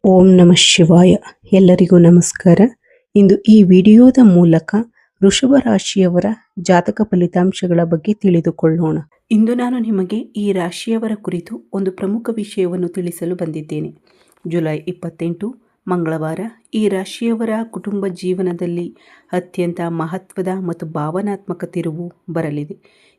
ಓಂ ನಮಃ ಶಿವಾಯ. ಎಲ್ಲರಿಗೂ ನಮಸ್ಕಾರ. ಇಂದು ಈ ವಿಡಿಯೋದ ಮೂಲಕ ವೃಷಭ ರಾಶಿಯವರ ಜಾತಕ ಫಲಿತಾಂಶಗಳ ಬಗ್ಗೆ ತಿಳಿದುಕೊಳ್ಳೋಣ. ಇಂದು ನಾನು ನಿಮಗೆ ಈ ರಾಶಿಯವರ ಕುರಿತು ಒಂದು ಪ್ರಮುಖ ವಿಷಯವನ್ನು ತಿಳಿಸಲು ಬಂದಿದ್ದೇನೆ. ಜುಲೈ 28 ಮಂಗಳವಾರ ಈ ರಾಶಿಯವರ ಕುಟುಂಬ ಜೀವನದಲ್ಲಿ ಅತ್ಯಂತ ಮಹತ್ವದ ಮತ್ತು ಭಾವನಾತ್ಮಕ ತಿರುವು ಬರಲಿದೆ.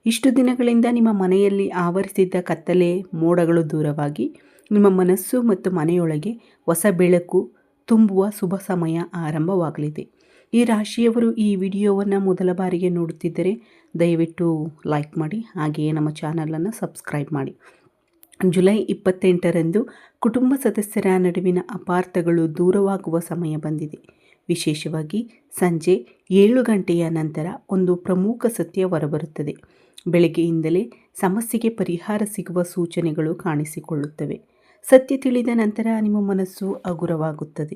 ಇಷ್ಟು ದಿನಗಳಿಂದ ನಿಮ್ಮ ಮನೆಯಲ್ಲಿ ಆವರಿಸಿದ್ದ ಕತ್ತಲೆ ಮೋಡಗಳು ದೂರವಾಗಿ ನಿಮ್ಮ ಮನಸ್ಸು ಮತ್ತು ಮನೆಯೊಳಗೆ ಹೊಸ ಬೆಳಕು ತುಂಬುವ ಶುಭ ಸಮಯ ಆರಂಭವಾಗಲಿದೆ. ಈ ರಾಶಿಯವರು ಈ ವಿಡಿಯೋವನ್ನು ಮೊದಲ ಬಾರಿಗೆ ನೋಡುತ್ತಿದ್ದರೆ ದಯವಿಟ್ಟು ಲೈಕ್ ಮಾಡಿ, ಹಾಗೆಯೇ ನಮ್ಮ ಚಾನಲನ್ನು ಸಬ್ಸ್ಕ್ರೈಬ್ ಮಾಡಿ. ಜುಲೈ 28ರಂದು ಕುಟುಂಬ ಸದಸ್ಯರ ನಡುವಿನ ಅಪಾರ್ಥಗಳು ದೂರವಾಗುವ ಸಮಯ ಬಂದಿದೆ. ವಿಶೇಷವಾಗಿ ಸಂಜೆ 7 ಗಂಟೆಯ ನಂತರ ಒಂದು ಪ್ರಮುಖ ಸತ್ಯ ಹೊರಬರುತ್ತದೆ. ಬೆಳಗ್ಗೆಯಿಂದಲೇ ಸಮಸ್ಯೆಗೆ ಪರಿಹಾರ ಸಿಗುವ ಸೂಚನೆಗಳು ಕಾಣಿಸಿಕೊಳ್ಳುತ್ತವೆ. ಸತ್ಯ ತಿಳಿದ ನಂತರ ನಿಮ್ಮ ಮನಸ್ಸು ಹಗುರವಾಗುತ್ತದೆ.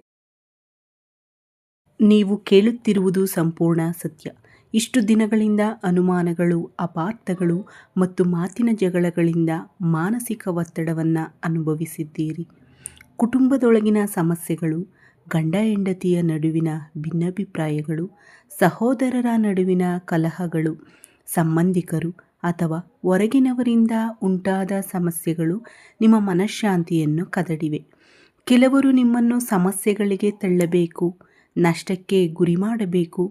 ನೀವು ಕೇಳುತ್ತಿರುವುದು ಸಂಪೂರ್ಣ ಸತ್ಯ. ಇಷ್ಟು ದಿನಗಳಿಂದ ಅನುಮಾನಗಳು, ಅಪಾರ್ಥಗಳು ಮತ್ತು ಮಾತಿನ ಜಗಳಗಳಿಂದ ಮಾನಸಿಕ ಒತ್ತಡವನ್ನು ಅನುಭವಿಸಿದ್ದೀರಿ. ಕುಟುಂಬದೊಳಗಿನ ಸಮಸ್ಯೆಗಳು, ಗಂಡ ಹೆಂಡತಿಯ ನಡುವಿನ ಭಿನ್ನಾಭಿಪ್ರಾಯಗಳು, ಸಹೋದರರ ನಡುವಿನ ಕಲಹಗಳು, ಸಂಬಂಧಿಕರು ಅಥವಾ ಹೊರಗಿನವರಿಂದ ಉಂಟಾದ ಸಮಸ್ಯೆಗಳು ನಿಮ್ಮ ಮನಃಶಾಂತಿಯನ್ನು ಕದಡಿವೆ. ಕೆಲವರು ನಿಮ್ಮನ್ನು ಸಮಸ್ಯೆಗಳಿಗೆ ತಳ್ಳಬೇಕು, ನಷ್ಟಕ್ಕೆ ಗುರಿ ಮಾಡಬೇಕು,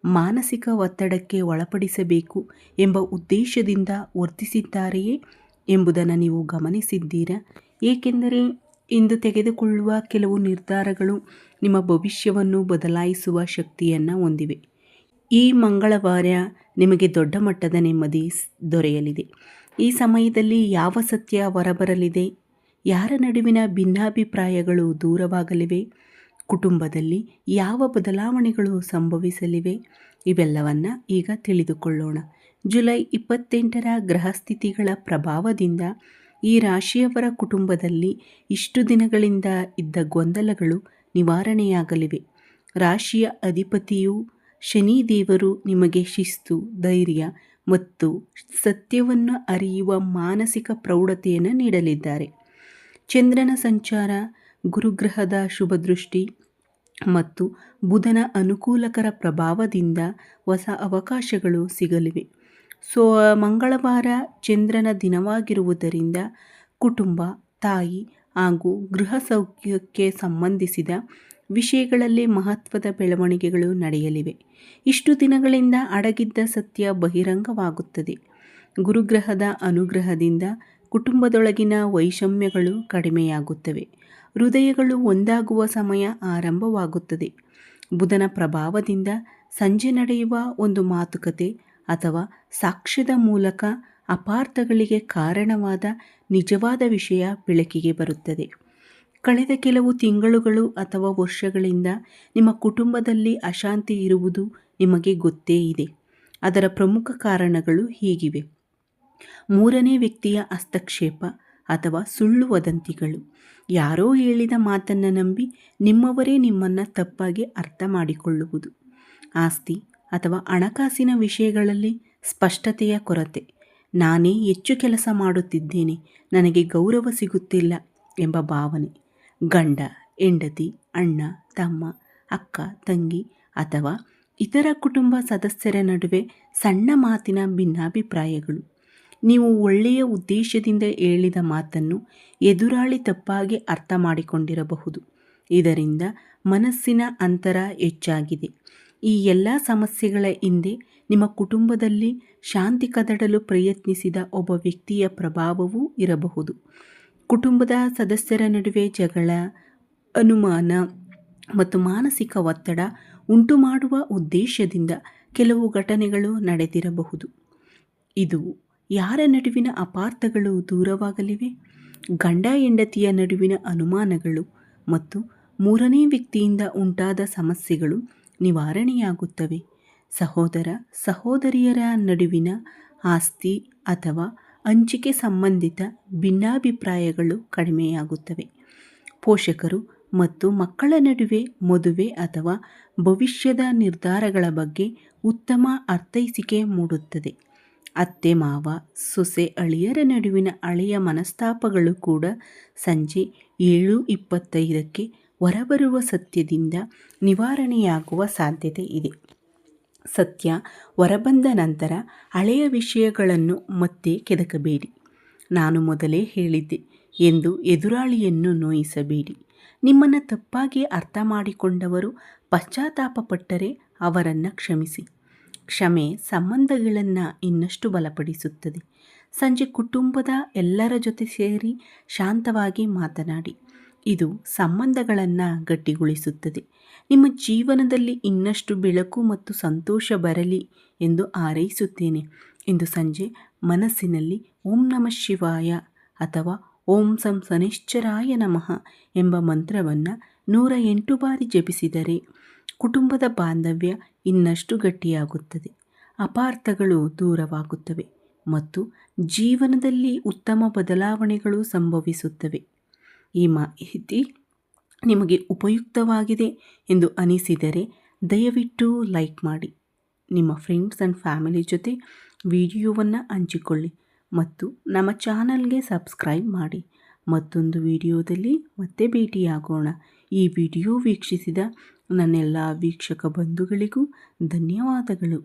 ಮಾನಸಿಕ ಒತ್ತಡಕ್ಕೆ ಒಳಪಡಿಸಬೇಕು ಎಂಬ ಉದ್ದೇಶದಿಂದ ವರ್ತಿಸಿದ್ದಾರೆಯೇ ಎಂಬುದನ್ನು ನೀವು ಗಮನಿಸಿದ್ದೀರಾ? ಏಕೆಂದರೆ ಇಂದು ತೆಗೆದುಕೊಳ್ಳುವ ಕೆಲವು ನಿರ್ಧಾರಗಳು ನಿಮ್ಮ ಭವಿಷ್ಯವನ್ನು ಬದಲಾಯಿಸುವ ಶಕ್ತಿಯನ್ನು ಹೊಂದಿವೆ. ಈ ಮಂಗಳವಾರ ನಿಮಗೆ ದೊಡ್ಡ ಮಟ್ಟದ ನೆಮ್ಮದಿ ದೊರೆಯಲಿದೆ. ಈ ಸಮಯದಲ್ಲಿ ಯಾವ ಸತ್ಯ ಹೊರಬರಲಿದೆ? ಯಾರ ನಡುವಿನ ಭಿನ್ನಾಭಿಪ್ರಾಯಗಳು ದೂರವಾಗಲಿವೆ? ಕುಟುಂಬದಲ್ಲಿ ಯಾವ ಬದಲಾವಣೆಗಳು ಸಂಭವಿಸಲಿವೆ? ಇವೆಲ್ಲವನ್ನು ಈಗ ತಿಳಿದುಕೊಳ್ಳೋಣ. ಜುಲೈ 28ರ ಗ್ರಹಸ್ಥಿತಿಗಳ ಪ್ರಭಾವದಿಂದ ಈ ರಾಶಿಯವರ ಕುಟುಂಬದಲ್ಲಿ ಇಷ್ಟು ದಿನಗಳಿಂದ ಇದ್ದ ಗೊಂದಲಗಳು ನಿವಾರಣೆಯಾಗಲಿವೆ. ರಾಶಿಯ ಅಧಿಪತಿಯು ಶನಿ ದೇವರು ನಿಮಗೆ ಶಿಸ್ತು, ಧೈರ್ಯ ಮತ್ತು ಸತ್ಯವನ್ನು ಅರಿಯುವ ಮಾನಸಿಕ ಪ್ರೌಢತೆಯನ್ನು ನೀಡಲಿದ್ದಾರೆ. ಚಂದ್ರನ ಸಂಚಾರ, ಗುರುಗ್ರಹದ ಶುಭದೃಷ್ಟಿ ಮತ್ತು ಬುಧನ ಅನುಕೂಲಕರ ಪ್ರಭಾವದಿಂದ ಹೊಸ ಅವಕಾಶಗಳು ಸಿಗಲಿವೆ. ಮಂಗಳವಾರ ಚಂದ್ರನ ದಿನವಾಗಿರುವುದರಿಂದ ಕುಟುಂಬ, ತಾಯಿ ಹಾಗೂ ಗೃಹ ಸೌಖ್ಯಕ್ಕೆ ಸಂಬಂಧಿಸಿದ ವಿಷಯಗಳಲ್ಲಿ ಮಹತ್ವದ ಬೆಳವಣಿಗೆಗಳು ನಡೆಯಲಿವೆ. ಇಷ್ಟು ದಿನಗಳಿಂದ ಅಡಗಿದ್ದ ಸತ್ಯ ಬಹಿರಂಗವಾಗುತ್ತದೆ. ಗುರುಗ್ರಹದ ಅನುಗ್ರಹದಿಂದ ಕುಟುಂಬದೊಳಗಿನ ವೈಷಮ್ಯಗಳು ಕಡಿಮೆಯಾಗುತ್ತವೆ. ಹೃದಯಗಳು ಒಂದಾಗುವ ಸಮಯ ಆರಂಭವಾಗುತ್ತದೆ. ಬುಧನ ಪ್ರಭಾವದಿಂದ ಸಂಜೆ ನಡೆಯುವ ಒಂದು ಮಾತುಕತೆ ಅಥವಾ ಸಾಕ್ಷ್ಯದ ಮೂಲಕ ಅಪಾರ್ಥಗಳಿಗೆ ಕಾರಣವಾದ ನಿಜವಾದ ವಿಷಯ ಬೆಳಕಿಗೆ ಬರುತ್ತದೆ. ಕಳೆದ ಕೆಲವು ತಿಂಗಳುಗಳು ಅಥವಾ ವರ್ಷಗಳಿಂದ ನಿಮ್ಮ ಕುಟುಂಬದಲ್ಲಿ ಅಶಾಂತಿ ಇರುವುದು ನಿಮಗೆ ಗೊತ್ತೇ ಇದೆ. ಅದರ ಪ್ರಮುಖ ಕಾರಣಗಳು ಹೀಗಿವೆ: ಮೂರನೇ ವ್ಯಕ್ತಿಯ ಹಸ್ತಕ್ಷೇಪ ಅಥವಾ ಸುಳ್ಳು ವದಂತಿಗಳು. ಯಾರೋ ಹೇಳಿದ ಮಾತನ್ನು ನಂಬಿ ನಿಮ್ಮವರೇ ನಿಮ್ಮನ್ನು ತಪ್ಪಾಗಿ ಅರ್ಥ ಮಾಡಿಕೊಳ್ಳುವುದು. ಆಸ್ತಿ ಅಥವಾ ಹಣಕಾಸಿನ ವಿಷಯಗಳಲ್ಲಿ ಸ್ಪಷ್ಟತೆಯ ಕೊರತೆ. ನಾನೇ ಹೆಚ್ಚು ಕೆಲಸ ಮಾಡುತ್ತಿದ್ದೇನೆ, ನನಗೆ ಗೌರವ ಸಿಗುತ್ತಿಲ್ಲ ಎಂಬ ಭಾವನೆ. ಗಂಡ, ಹೆಂಡತಿ, ಅಣ್ಣ, ತಮ್ಮ, ಅಕ್ಕ, ತಂಗಿ ಅಥವಾ ಇತರ ಕುಟುಂಬ ಸದಸ್ಯರ ನಡುವೆ ಸಣ್ಣ ಮಾತಿನ ಭಿನ್ನಾಭಿಪ್ರಾಯಗಳು. ನೀವು ಒಳ್ಳೆಯ ಉದ್ದೇಶದಿಂದ ಹೇಳಿದ ಮಾತನ್ನು ಎದುರಾಳಿ ತಪ್ಪಾಗಿ ಅರ್ಥ ಮಾಡಿಕೊಂಡಿರಬಹುದು. ಇದರಿಂದ ಮನಸ್ಸಿನ ಅಂತರ ಹೆಚ್ಚಾಗಿದೆ. ಈ ಎಲ್ಲ ಸಮಸ್ಯೆಗಳ ಹಿಂದೆ ನಿಮ್ಮ ಕುಟುಂಬದಲ್ಲಿ ಶಾಂತಿ ಕದಡಲು ಪ್ರಯತ್ನಿಸಿದ ಒಬ್ಬ ವ್ಯಕ್ತಿಯ ಪ್ರಭಾವವೂ ಇರಬಹುದು. ಕುಟುಂಬದ ಸದಸ್ಯರ ನಡುವೆ ಜಗಳ, ಅನುಮಾನ ಮತ್ತು ಮಾನಸಿಕ ಒತ್ತಡ ಉಂಟುಮಾಡುವ ಉದ್ದೇಶದಿಂದ ಕೆಲವು ಘಟನೆಗಳು ನಡೆದಿರಬಹುದು. ಇದು ಯಾರ ನಡುವಿನ ಅಪಾರ್ಥಗಳು ದೂರವಾಗಲಿವೆ? ಗಂಡ ಹೆಂಡತಿಯ ನಡುವಿನ ಅನುಮಾನಗಳು ಮತ್ತು ಮೂರನೇ ವ್ಯಕ್ತಿಯಿಂದ ಉಂಟಾದ ಸಮಸ್ಯೆಗಳು ನಿವಾರಣೆಯಾಗುತ್ತವೆ. ಸಹೋದರ ಸಹೋದರಿಯರ ನಡುವಿನ ಆಸ್ತಿ ಅಥವಾ ಹಂಚಿಕೆ ಸಂಬಂಧಿತ ಭಿನ್ನಾಭಿಪ್ರಾಯಗಳು ಕಡಿಮೆಯಾಗುತ್ತವೆ. ಪೋಷಕರು ಮತ್ತು ಮಕ್ಕಳ ನಡುವೆ ಮದುವೆ ಅಥವಾ ಭವಿಷ್ಯದ ನಿರ್ಧಾರಗಳ ಬಗ್ಗೆ ಉತ್ತಮ ಅರ್ಥೈಸಿಕೆ ಮೂಡುತ್ತದೆ. ಅತ್ತೆ ಮಾವ, ಸೊಸೆ ಅಳಿಯರ ನಡುವಿನ ಹಳೆಯ ಮನಸ್ತಾಪಗಳು ಕೂಡ ಸಂಜೆ 7:25ಕ್ಕೆ ಹೊರಬರುವ ಸತ್ಯದಿಂದ ನಿವಾರಣೆಯಾಗುವ ಸಾಧ್ಯತೆ ಇದೆ. ಸತ್ಯ ಹೊರಬಂದ ನಂತರ ಹಳೆಯ ವಿಷಯಗಳನ್ನು ಮತ್ತೆ ಕೆದಕಬೇಡಿ. ನಾನು ಮೊದಲೇ ಹೇಳಿದ್ದೆ ಎಂದು ಎದುರಾಳಿಯನ್ನು ನೋಯಿಸಬೇಡಿ. ನಿಮ್ಮನ್ನು ತಪ್ಪಾಗಿ ಅರ್ಥ ಮಾಡಿಕೊಂಡವರು ಪಶ್ಚಾತ್ತಾಪಪಟ್ಟರೆ ಅವರನ್ನು ಕ್ಷಮಿಸಿ. ಕ್ಷಮೆ ಸಂಬಂಧಗಳನ್ನು ಇನ್ನಷ್ಟು ಬಲಪಡಿಸುತ್ತದೆ. ಸಂಜೆ ಕುಟುಂಬದ ಎಲ್ಲರ ಜೊತೆ ಸೇರಿ ಶಾಂತವಾಗಿ ಮಾತನಾಡಿ. ಇದು ಸಂಬಂಧಗಳನ್ನು ಗಟ್ಟಿಗೊಳಿಸುತ್ತದೆ. ನಿಮ್ಮ ಜೀವನದಲ್ಲಿ ಇನ್ನಷ್ಟು ಬೆಳಕು ಮತ್ತು ಸಂತೋಷ ಬರಲಿ ಎಂದು ಹಾರೈಸುತ್ತೇನೆ. ಇಂದು ಸಂಜೆ ಮನಸ್ಸಿನಲ್ಲಿ ಓಂ ನಮಃ ಶಿವಾಯ ಅಥವಾ ಓಂ ಸಂ ಶನೈಶ್ಚರಾಯ ನಮಃ ಎಂಬ ಮಂತ್ರವನ್ನು 108 ಬಾರಿ ಜಪಿಸಿದರೆ ಕುಟುಂಬದ ಬಾಂಧವ್ಯ ಇನ್ನಷ್ಟು ಗಟ್ಟಿಯಾಗುತ್ತದೆ, ಅಪಾರ್ಥಗಳು ದೂರವಾಗುತ್ತವೆ ಮತ್ತು ಜೀವನದಲ್ಲಿ ಉತ್ತಮ ಬದಲಾವಣೆಗಳು ಸಂಭವಿಸುತ್ತವೆ. ಈ ಮಾಹಿತಿ ನಿಮಗೆ ಉಪಯುಕ್ತವಾಗಿದೆ ಎಂದು ಅನಿಸಿದರೆ ದಯವಿಟ್ಟು ಲೈಕ್ ಮಾಡಿ, ನಿಮ್ಮ ಫ್ರೆಂಡ್ಸ್ ಆ್ಯಂಡ್ ಫ್ಯಾಮಿಲಿ ಜೊತೆ ವಿಡಿಯೋವನ್ನು ಹಂಚಿಕೊಳ್ಳಿ ಮತ್ತು ನಮ್ಮ ಚಾನಲ್ಗೆ ಸಬ್ಸ್ಕ್ರೈಬ್ ಮಾಡಿ. ಮತ್ತೊಂದು ವಿಡಿಯೋದಲ್ಲಿ ಮತ್ತೆ ಭೇಟಿಯಾಗೋಣ. ಈ ವಿಡಿಯೋ ವೀಕ್ಷಿಸಿದ ನನ್ನೆಲ್ಲ ವೀಕ್ಷಕ ಬಂಧುಗಳಿಗೂ ಧನ್ಯವಾದಗಳು.